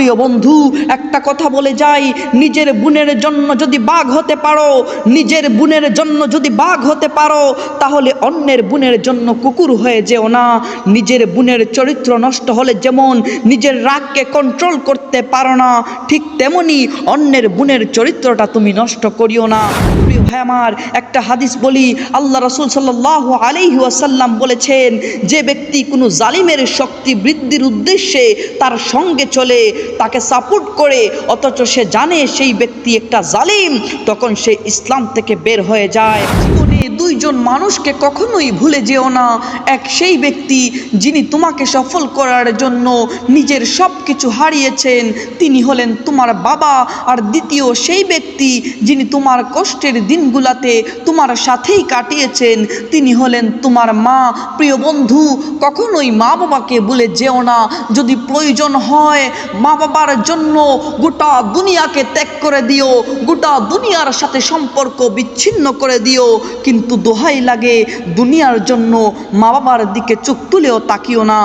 প্রিয় বন্ধু, একটা কথা বলে যাই, নিজের বোনের জন্য যদি বাঘ হতে পারো, নিজের বোনের জন্য যদি বাঘ হতে পারো, তাহলে অন্যের বোনের জন্য কুকুর হয়ে যেও না। নিজের বোনের চরিত্র নষ্ট হলে যেমন নিজের রাগকে কন্ট্রোল করতে পারো না, ঠিক তেমনি অন্যের বোনের চরিত্রটা তুমি নষ্ট করিও না। প্রিয় ভাই আমার, একটা হাদিস বলি, আল্লাহ রাসূল সাল্লাল্লাহু আলাইহি ওয়াসাল্লাম বলেছেন, যে ব্যক্তি কোনো জালিমের শক্তি বৃদ্ধির উদ্দেশ্যে তার সঙ্গে চলে, তাকে সাপোর্ট করে, অথচ সে জানে সেই ব্যক্তি একটা জালিম, তখন সে ইসলাম থেকে বের হয়ে যায়। জীবনে দুইজন মানুষকে কখনোই ভুলে যেও না। এক সেই ব্যক্তি যিনি তোমাকে সফল করার জন্য নিজের সব কিছু হারিয়েছেন, তিনি হলেন তোমার বাবা। আর দ্বিতীয় সেই ব্যক্তি যিনি তোমার কষ্টের দিনগুলাতে তোমার সাথেই কাটিয়েছেন, তিনি হলেন তোমার মা। প্রিয় বন্ধু, কখনোই মা বাবাকে ভুলে যেও না। যদি প্রয়োজন হয় মা বাবার জন্য গোটা দুনিয়াকে ত্যাগ করে দিও, গোটা দুনিয়ার সাথে সম্পর্ক বিচ্ছিন্ন করে দিও, কিন্তু দোহাই লাগে দুনিয়ার জন্য মা বাবার দিকে চোখ তুলেও তাকিও না।